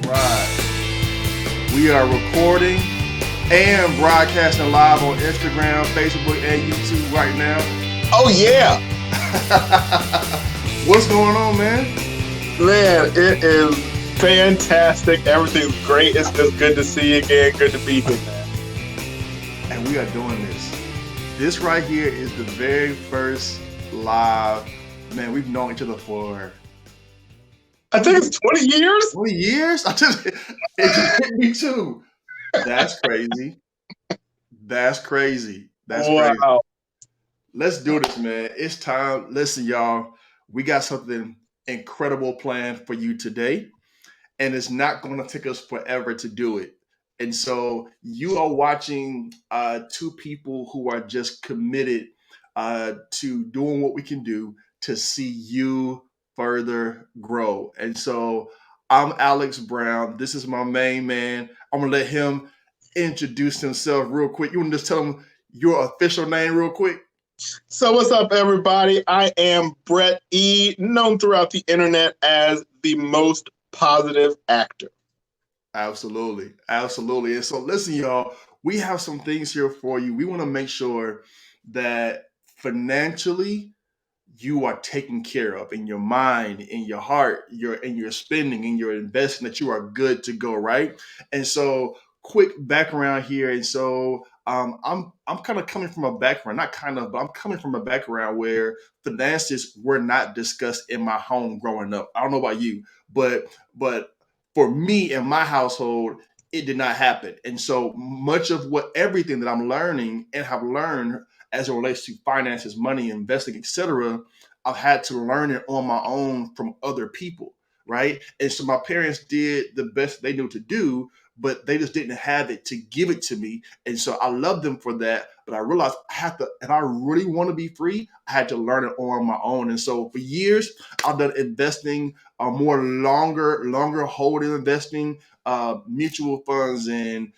Right. We are recording and broadcasting live on Instagram, Facebook, and YouTube right now. Oh yeah, What's going on, man? man, it is fantastic. Everything's great. It's just good to see you again. Good to be here, man. And we are doing this. This right here is the very first live. Man, we've known each other for I think it's 20 years. 20 years. It just hit me too. That's crazy. That's crazy. That's crazy. Wow. Let's do this, man. It's time. Listen, y'all, we got something incredible planned for you today, and it's not going to take us forever to do it. And so you are watching two people who are just committed to doing what we can do to see you further grow. And so I'm Alex Brown. This is my main man. I'm gonna let him introduce himself real quick. You want to just tell him your official name real quick? So what's up, everybody? I am Brett E, known throughout the internet as the most positive actor. Absolutely. Absolutely. And so, listen, y'all, we have some things here for you. We want to make sure that financially you are taken care of in your mind, in your heart, your spending, in your investing, that you are good to go, right? And so, quick background here. And so, I'm kind of coming from a background, not kind of, but I'm coming from a background where finances were not discussed in my home growing up. I don't know about you, but for me in my household, it did not happen. And so much of what everything that I'm learning and have learned as it relates to finances, money, investing, etc., I've had to learn it on my own from other people, right? And so my parents did the best they knew to do, but they just didn't have it to give it to me. And so I love them for that. But I realized I have to, and I really want to be free, I had to learn it on my own. And so for years, I've done investing, more longer holding investing, mutual funds and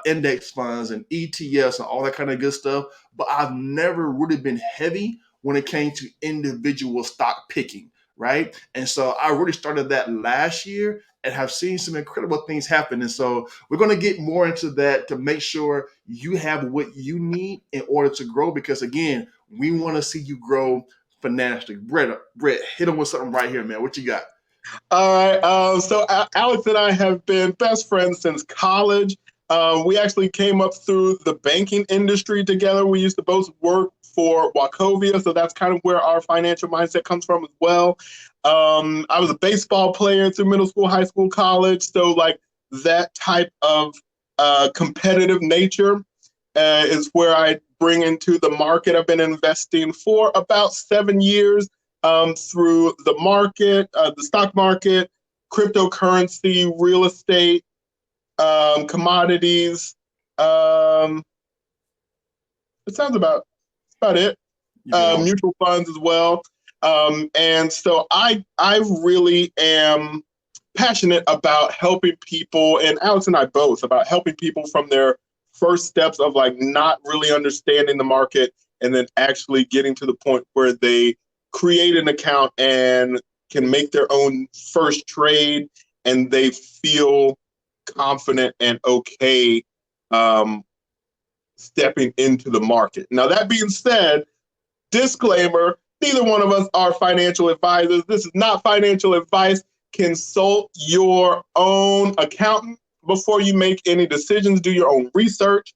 index funds and ETFs and all that kind of good stuff. But I've never really been heavy when it came to individual stock picking, right? And so I really started that last year and have seen some incredible things happen. And so we're going to get more into that to make sure you have what you need in order to grow. Because again, we want to see you grow financially. Brett, hit him with something right here, man. What you got? All right. Alex and I have been best friends since college. We actually came up through the banking industry together. We used to both work for Wachovia, so that's kind of where our financial mindset comes from as well. I was a baseball player through middle school, high school, college. So like that type of competitive nature is where I bring into the market. I've been investing for about 7 years through the market, the stock market, cryptocurrency, real estate, commodities. It sounds about it. You got it. Mutual funds as well. And so I really am passionate about helping people, and Alex and I both, about helping people from their first steps of like not really understanding the market and then actually getting to the point where they create an account and can make their own first trade and they feel confident and okay um, stepping into the market. Now, that being said, disclaimer, neither one of us are financial advisors. This is not financial advice. Consult your own accountant before you make any decisions. Do your own research.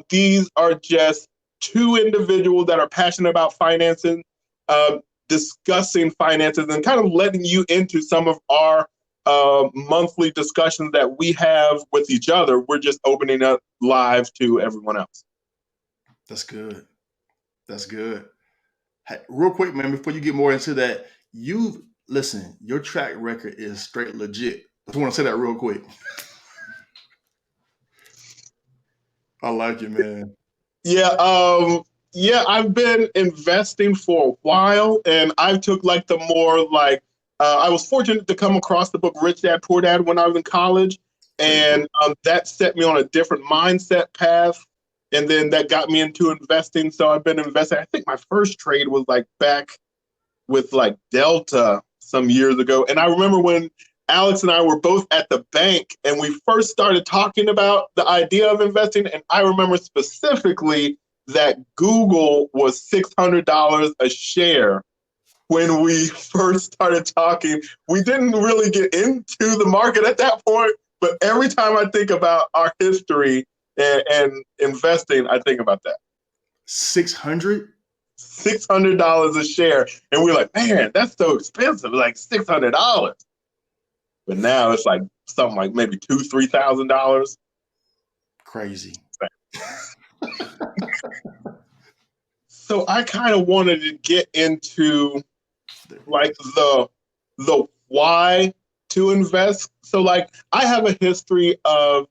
These are just two individuals that are passionate about financing, discussing finances, and kind of letting you into some of our monthly discussions that we have with each other. We're just opening up live to everyone else. That's good. That's good. Hey, real quick, man, before you get more into that, you listen, your track record is straight legit. I just want to say that real quick. I like it, man. Yeah, yeah, I've been investing for a while, and I took like the more like I was fortunate to come across the book Rich Dad Poor Dad when I was in college, Great book. and that set me on a different mindset path, and then that got me into investing. So I've been investing. I think my first trade was like back with like Delta some years ago, and I remember when Alex and I were both at the bank and we first started talking about the idea of investing. And I remember specifically that Google was $600 a share when we first started talking. We didn't really get into the market at that point, but every time I think about our history and investing, I think about that. 600? $600 a share. And we're like, man, that's so expensive, like $600. But now it's like something like maybe $2,000-$3,000. Crazy. So I kind of wanted to get into like the why to invest. So like I have a history of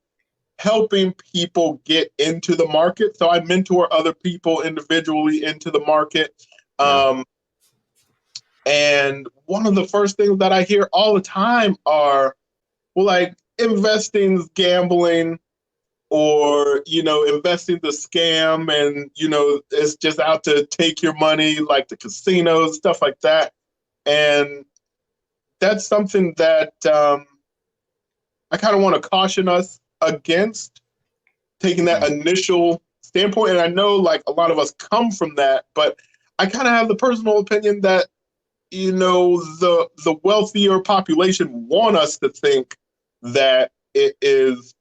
helping people get into the market. So I mentor other people individually into the market. Yeah. And one of the first things that I hear all the time are, well, like investing's gambling, or investing the scam, and it's just out to take your money, like the casinos, stuff like that. And that's something that I kind of want to caution us against taking that initial standpoint. And I know like a lot of us come from that, but I kind of have the personal opinion that the wealthier population want us to think that it is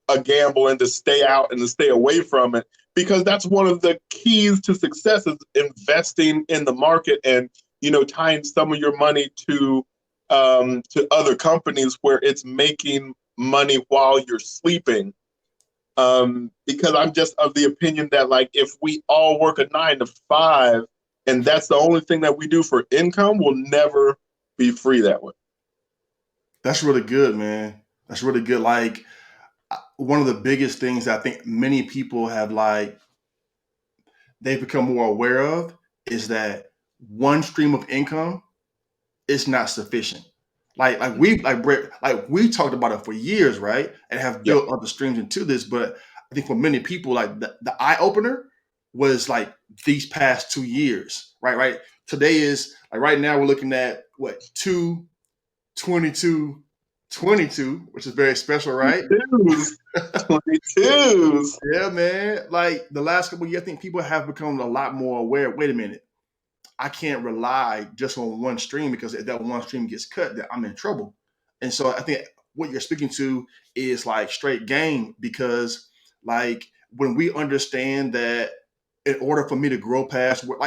a gamble and to stay out and to stay away from it, because that's one of the keys to success is investing in the market and tying some of your money to other companies where it's making money while you're sleeping. Because I'm just of the opinion that like if we all work a 9 to 5 and that's the only thing that we do for income, we'll never be free that way. That's really good, man. That's really good. Like one of the biggest things that I think many people have they've become more aware of is that one stream of income is not sufficient. We talked about it for years, right? And have Yeah. built other streams into this. But I think for many people, like the eye opener was like these past 2 years, right? Right. Today is like right now we're looking at what 2/22/22, which is very special, right? 22s. 22s. Yeah, man. Like the last couple of years, I think people have become a lot more aware. Wait a minute, I can't rely just on one stream, because if that one stream gets cut, then I'm in trouble. And so I think what you're speaking to is like straight game, because like when we understand that in order for me to grow past where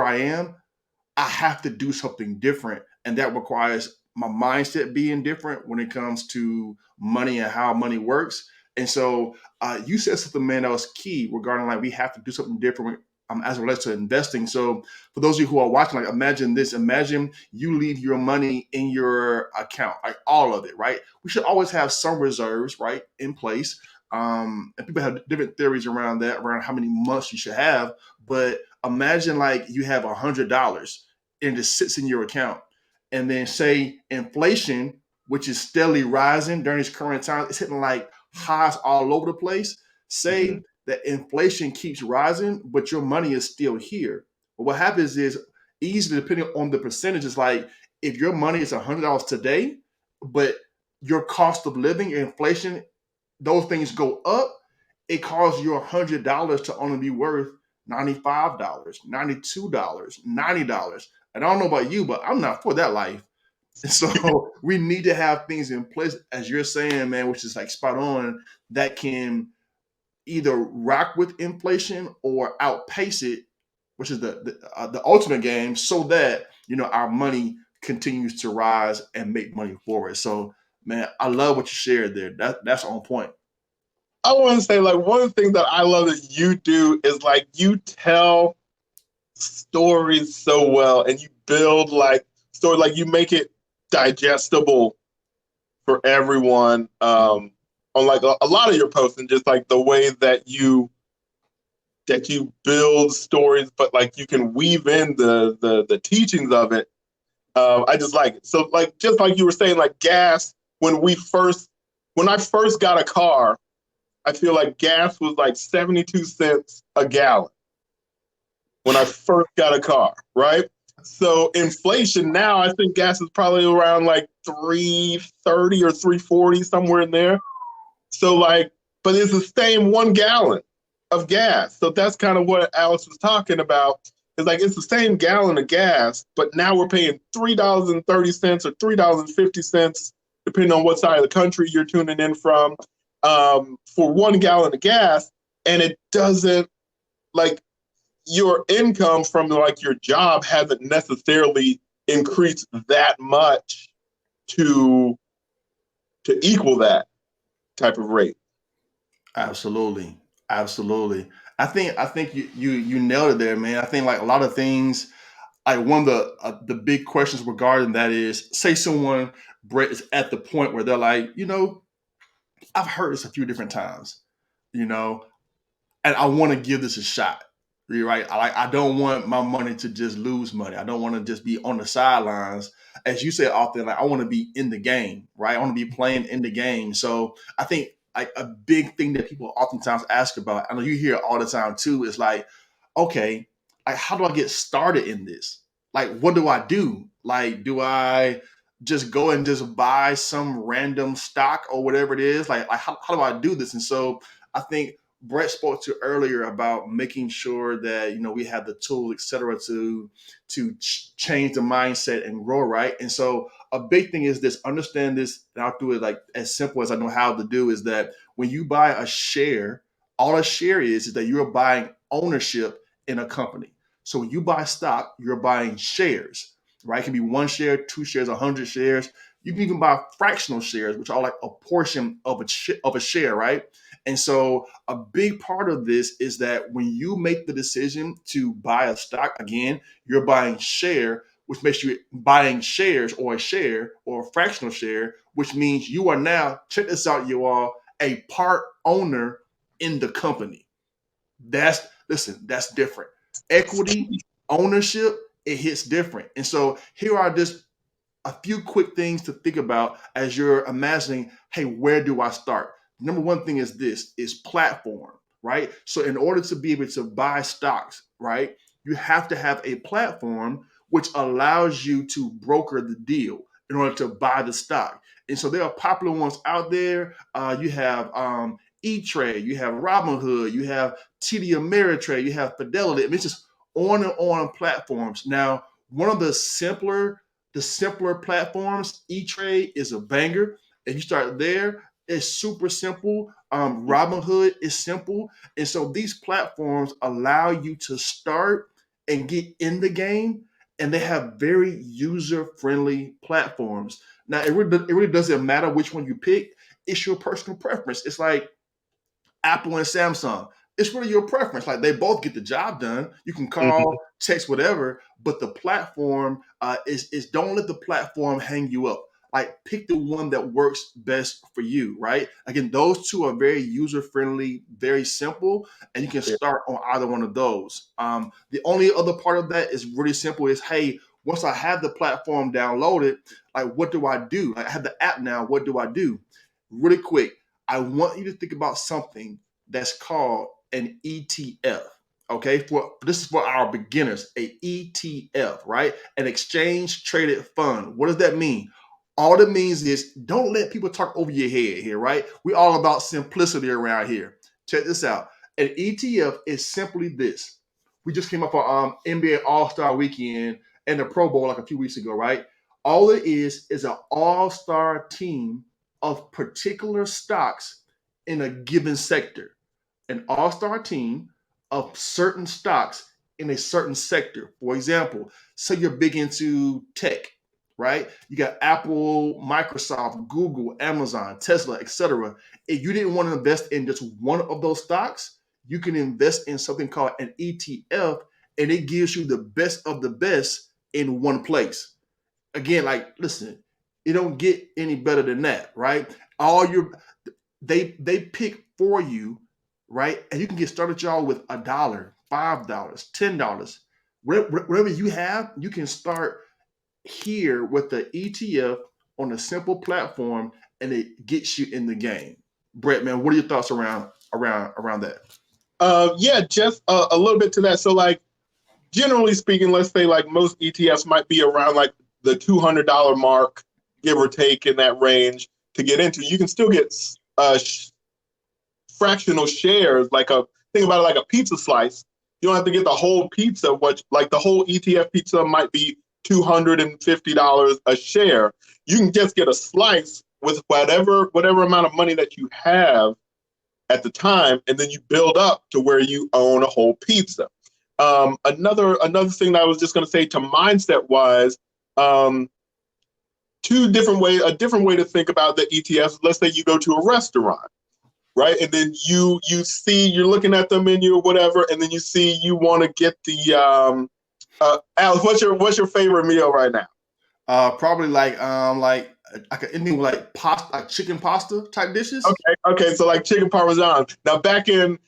I am, I have to do something different. And that requires my mindset being different when it comes to money and how money works. And so you said something, man, that was key regarding like we have to do something different as it relates to investing. So for those of you who are watching, like imagine this, imagine you leave your money in your account, like all of it, right? We should always have some reserves, right, in place. And people have different theories around that, around how many months you should have. But imagine like you have $100 and it just sits in your account. And then say inflation, which is steadily rising during these current times, it's hitting like highs all over the place. Mm-hmm. Say that inflation keeps rising, but your money is still here. But what happens is easily depending on the percentages, like if your money is $100 today, but your cost of living, your inflation, those things go up, it causes your $100 to only be worth $95, $92, $90. And I don't know about you, but I'm not for that life. And so we need to have things in place, as you're saying, man, which is like spot on, that can either rock with inflation or outpace it, which is the ultimate game, so that our money continues to rise and make money forward. So, man, I love what you shared there. That's on point. I want to say, like, one of the things that I love that you do is like you tell stories so well, and you build like story, like you make it digestible for everyone. On like a lot of your posts, and just like the way that you build stories, but like you can weave in the teachings of it. I just like it. So like just like you were saying, like gas. When I first got a car, I feel like gas was like 72 cents a gallon when I first got a car, right? So inflation now, I think gas is probably around like 330 or 340, somewhere in there. So like, but it's the same 1 gallon of gas. So that's kind of what Alex was talking about. It's like it's the same gallon of gas, but now we're paying $3.30 or $3.50, depending on what side of the country you're tuning in from, for 1 gallon of gas, and it doesn't, like, your income from like your job hasn't necessarily increased that much to equal that type of rate. Absolutely, absolutely. I think you nailed it there, man. I think like a lot of things. Like one of the big questions regarding that is, say someone, Brett, is at the point where they're like, I've heard this a few different times, you know, and I want to give this a shot. You're right. I don't want my money to just lose money. I don't want to just be on the sidelines. As you said often, like I want to be in the game, right? I want to be playing in the game. So I think like a big thing that people oftentimes ask about, I know you hear it all the time too, is like, okay, like how do I get started in this? Like, what do I do? Like, do I just go and just buy some random stock or whatever it is? Like how do I do this? And so I think Brett spoke to earlier about making sure that we have the tools, et cetera, to change the mindset and grow, right. And so a big thing is this: understand this, and I'll do it like as simple as I know how to do. Is that when you buy a share, all a share is that you're buying ownership in a company. So when you buy stock, you're buying shares, right? It can be one share, two shares, 100 shares. You can even buy fractional shares, which are like a portion of a share, right? And so a big part of this is that when you make the decision to buy a stock, again, you're buying share, which makes you buying shares or a share or a fractional share, which means you are now, check this out, you are a part owner in the company. That's different. Equity, ownership, it hits different. And so here are just a few quick things to think about as you're imagining, hey, where do I start? Number one thing is this is platform, right? So in order to be able to buy stocks, right, you have to have a platform which allows you to broker the deal in order to buy the stock. And so there are popular ones out there. You have E-Trade, you have Robinhood, you have TD Ameritrade, you have Fidelity. I mean, it's just on and on platforms. Now, one of the simpler platforms, E-Trade is a banger. If you start there, it's super simple. Robinhood is simple. And so these platforms allow you to start and get in the game, and they have very user-friendly platforms. Now, it really doesn't matter which one you pick. It's your personal preference. It's like Apple and Samsung. It's really your preference. Like they both get the job done. You can call, Mhm. text, whatever, but the platform is don't let the platform hang you up. Like pick the one that works best for you, right? Again, those two are very user friendly, very simple, and you can Yeah. start on either one of those. The only other part of that is really simple. Is hey, once I have the platform downloaded, like what do I do? Like, I have the app now. What do I do? Really quick, I want you to think about something that's called an ETF. Okay, for this is for our beginners, a ETF, right? An exchange traded fund. What does that mean? All it means is don't let people talk over your head here, right? We're all about simplicity around here. Check this out. An ETF is simply this. We just came up on NBA All Star Weekend and the Pro Bowl like a few weeks ago, right? All it is an all star team of particular stocks in a given sector. An all star team of certain stocks in a certain sector. For example, say you're big into tech, right? You got Apple, Microsoft, Google, Amazon, Tesla, etc. If you didn't want to invest in just one of those stocks, you can invest in something called an ETF, and it gives you the best of the best in one place. Again, like listen, it don't get any better than that, right? All your they pick for you, right? And you can get started, y'all, with $1, $5, $10. Whatever you have, you can start here with the ETF on a simple platform, and it gets you in the game. Brett, man, what are your thoughts around that? Yeah, just a little bit to that. So like, generally speaking, let's say like most ETFs might be around like the $200 mark, give or take in that range to get into. You can still get fractional shares, like a think about it like a pizza slice. You don't have to get the whole pizza. What like the whole ETF pizza might be $250 a share. You can just get a slice with whatever amount of money that you have at the time, and then you build up to where you own a whole pizza. Another thing that I was just going to say to mindset wise, a different way to think about the ETFs. Let's say you go to a restaurant, right? And then you're looking at the menu or whatever, and then you see you want to get the Alex, what's your favorite meal right now? Probably like anything like pasta, like chicken pasta type dishes. Okay, so like chicken parmesan. Now back in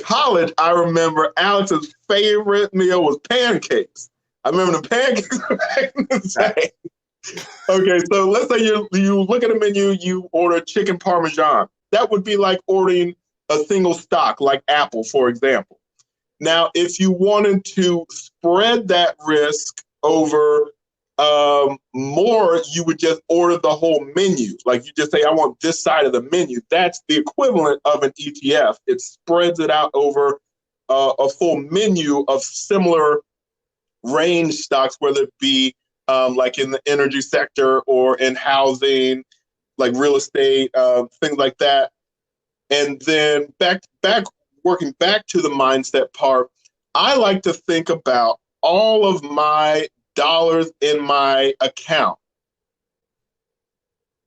college, I remember Alex's favorite meal was pancakes. I remember the pancakes back in the day. Okay, so let's say you look at a menu, you order chicken parmesan. That would be like ordering a single stock, like Apple, for example. Now, if you wanted to spread that risk over more, you would just order the whole menu. Like you just say, I want this side of the menu. That's the equivalent of an ETF. It spreads it out over a full menu of similar range stocks, whether it be like in the energy sector or in housing, like real estate, things like that. And then back working back to the mindset part, I like to think about all of my dollars in my account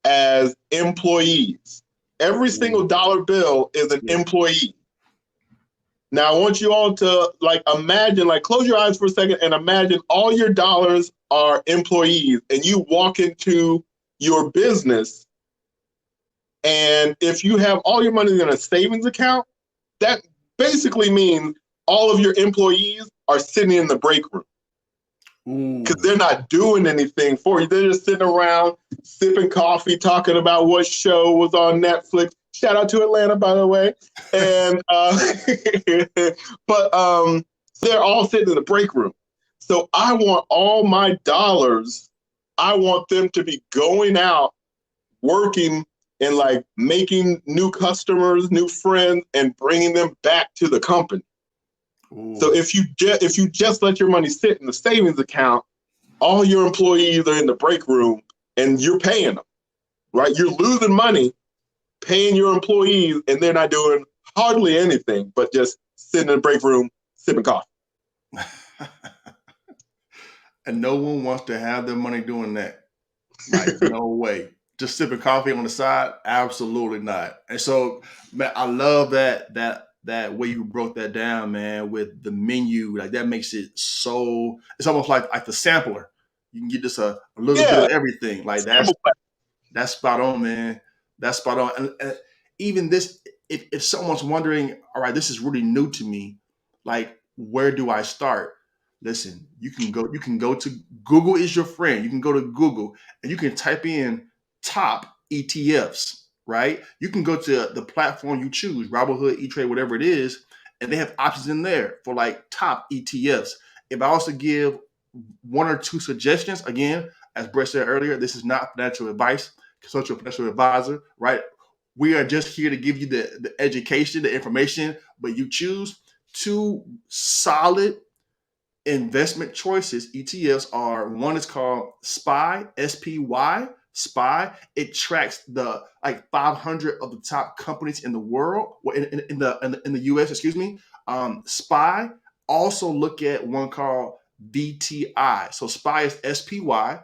as employees. Every single dollar bill is an employee. Now I want you all to like imagine, like close your eyes for a second and imagine all your dollars are employees and you walk into your business. And if you have all your money in a savings account, that basically means all of your employees are sitting in the break room because they're not doing anything for you. They're just sitting around sipping coffee, talking about what show was on Netflix. Shout out to Atlanta, by the way. And but they're all sitting in the break room. So I want all my dollars. I want them to be going out, working, and like making new customers, new friends, and bringing them back to the company. Ooh. So if you just let your money sit in the savings account, all your employees are in the break room and you're paying them, right? You're losing money paying your employees and they're not doing hardly anything but just sitting in the break room sipping coffee. And no one wants to have their money doing that. Like, no way. Just sipping coffee on the side? Absolutely not. And so, man, I love that way you broke that down, man, with the menu. Like that makes it so, it's almost like the sampler. You can get just a little bit of everything. Like that's spot on, man. That's spot on. And even this, if someone's wondering, all right, this is really new to me, like where do I start? Listen, you can go to Google is your friend. You can go to Google and you can type in top ETFs, right? You can go to the platform you choose, Robinhood, E-Trade, whatever it is, and they have options in there for like top ETFs. If I also give one or two suggestions, again, as Brett said earlier, this is not financial advice, consult your financial advisor, right? We are just here to give you the education, the information, but you choose two solid investment choices. ETFs are, one is called SPY, SPY, SPY. It tracks the like 500 of the top companies in the world, in the US, excuse me. SPY. Also look at one called VTI. So SPY is SPY.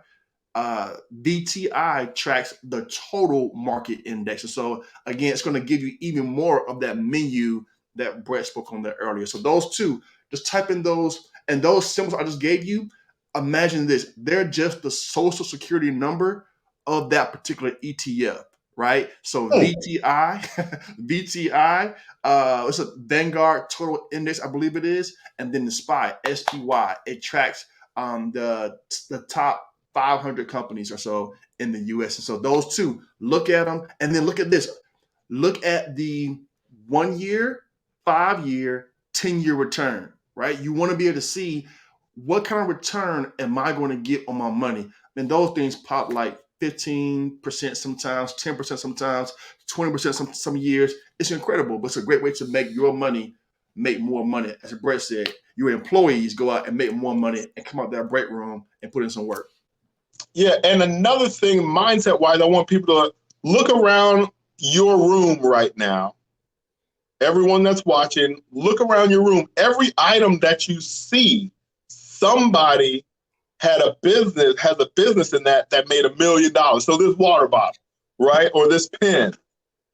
VTI tracks the total market index. And so again, it's going to give you even more of that menu that Brett spoke on there earlier. So those two, just type in those, and those symbols I just gave you, imagine this, they're just the social security number of that particular ETF, right? So VTI, VTI, it's a Vanguard Total Index, I believe it is, and then the SPY, SPY, it tracks the top 500 companies or so in the US. And so those two, look at them, and then look at this. Look at the 1 year, 5 year, 10-year return, right? You want to be able to see what kind of return am I going to get on my money. And those things pop like 15% sometimes, 10% sometimes, 20% some years. It's incredible, but it's a great way to make your money make more money. As Brett said, your employees go out and make more money and come out that break room and put in some work. Yeah, and another thing, mindset wise, I want people to look around your room right now. Everyone that's watching, look around your room. Every item that you see, somebody has a business in that made $1 million. So this water bottle, right? Or this pen,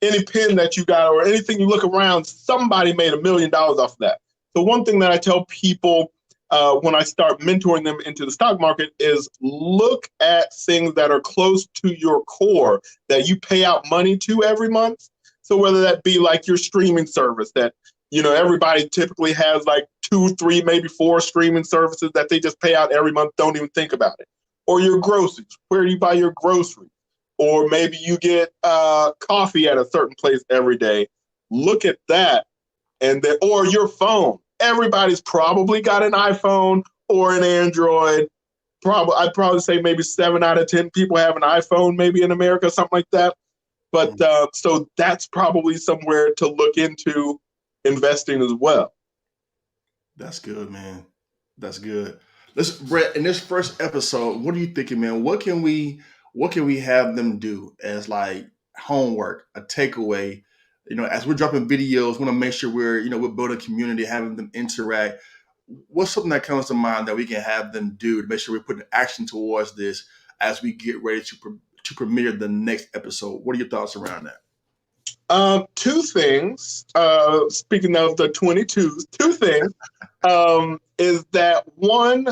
any pen that you got, or anything you look around, somebody made $1 million off of that. So one thing that I tell people when I start mentoring them into the stock market is look at things that are close to your core that you pay out money to every month. So whether that be like your streaming service that, everybody typically has like 2, 3, maybe 4 streaming services that they just pay out every month, don't even think about it. Or your groceries, where do you buy your groceries? Or maybe you get coffee at a certain place every day. Look at that. Or your phone. Everybody's probably got an iPhone or an Android. I'd probably say maybe 7 out of 10 people have an iPhone, maybe in America, something like that. But so that's probably somewhere to look into investing as well. That's good, man. That's good. Listen, Brett, in this first episode, what are you thinking, man? What can we have them do as like homework, a takeaway? As we're dropping videos, we want to make sure we're building community, having them interact. What's something that comes to mind that we can have them do to make sure we're putting action towards this as we get ready to premiere the next episode? What are your thoughts around that? 2 things. Speaking of the 22s, 2 things is that one,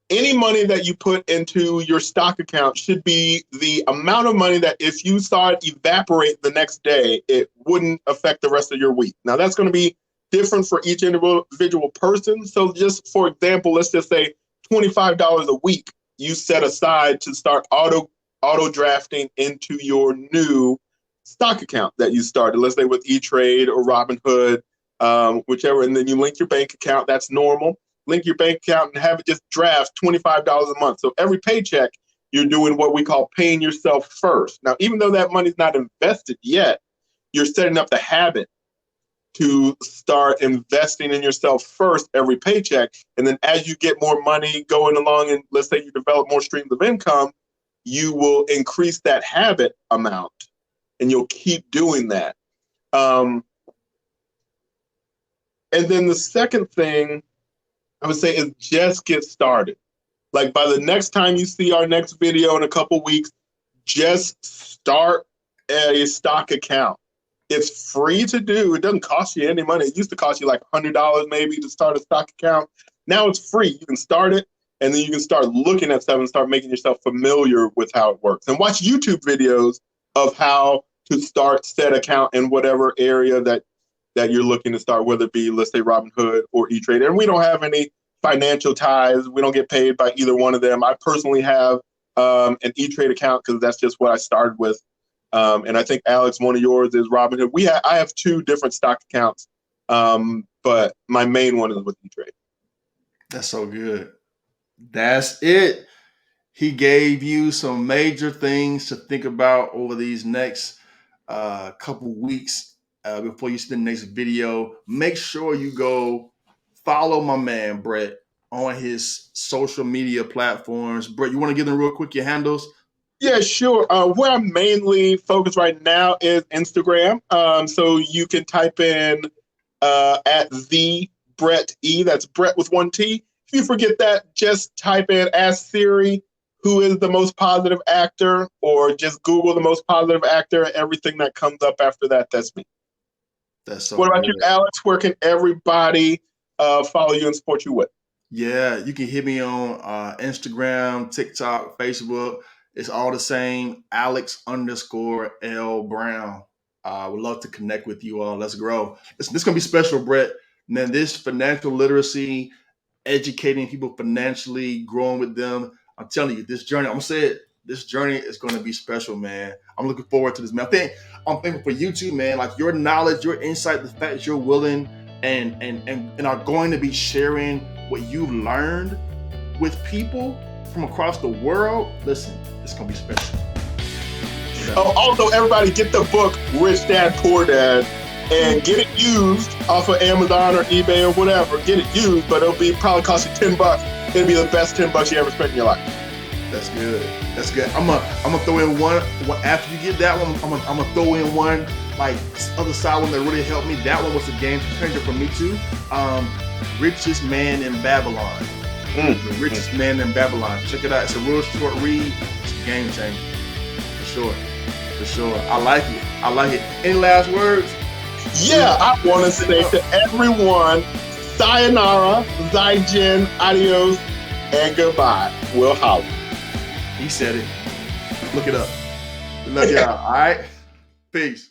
any money that you put into your stock account should be the amount of money that if you saw it evaporate the next day, it wouldn't affect the rest of your week. Now, that's going to be different for each individual person. So just for example, let's just say $25 a week you set aside to start auto drafting into your new stock account that you started, let's say with E-Trade or Robinhood, whichever, and then you link your bank account. That's normal. Link your bank account and have it just draft $25 a month. So every paycheck, you're doing what we call paying yourself first. Now, even though that money's not invested yet, you're setting up the habit to start investing in yourself first every paycheck. And then as you get more money going along, and let's say you develop more streams of income, you will increase that habit amount and you'll keep doing that. And then the second thing I would say is just get started. Like by the next time you see our next video in a couple weeks, just start a stock account. It's free to do. It doesn't cost you any money. It used to cost you like $100 maybe to start a stock account. Now it's free. You can start it, and then you can start looking at stuff and start making yourself familiar with how it works. And watch YouTube videos of how to start said account in whatever area that you're looking to start, whether it be, let's say, Robinhood or E-Trade. And we don't have any financial ties. We don't get paid by either one of them. I personally have an E-Trade account because that's just what I started with. And I think, Alex, one of yours is Robinhood. I have 2 different stock accounts, but my main one is with E-Trade. That's so good. That's it. He gave you some major things to think about over these next couple weeks before you see the next video. Make sure you go follow my man Brett on his social media platforms. Brett, you want to give them real quick your handles? Yeah, sure. Where I'm mainly focused right now is Instagram. So you can type in at the Brett E. That's Brett with 1 T. If you forget that, just type in Ask Siri who is the most positive actor, or just Google the most positive actor. Everything that comes up after that, that's me. That's so What about good. you, Alex? Where can everybody follow you and support you with? Yeah, you can hit me on Instagram, TikTok, Facebook. It's all the same. Alex_L Brown. I would love to connect with you all. Let's grow. This is gonna be special, Brett. Man, this financial literacy, educating people financially, growing with them. I'm telling you, this journey. I'm gonna say it. This journey is gonna be special, man. I'm looking forward to this, man. I'm thankful for you too, man. Like your knowledge, your insight, the fact that you're willing and are going to be sharing what you learned with people from across the world, listen, it's gonna be special. Oh, also, everybody get the book Rich Dad Poor Dad and get it used off of Amazon or eBay or whatever. Get it used, but it'll probably cost you $10. It'll be the best $10 you ever spent in your life. That's good. That's good. I'm gonna throw in one after you get that one. I'm gonna throw in one like other side one that really helped me. That one was a game changer for me too. Richest Man in Babylon. The Richest Man in Babylon. Check it out. It's a real short read. It's a game changer for sure. For sure. I like it. I like it. Any last words? Yeah, I want to say to everyone, sayonara, zaijin, adios, and goodbye. We'll holler. He said it. Look it up. Love y'all. All right. Peace.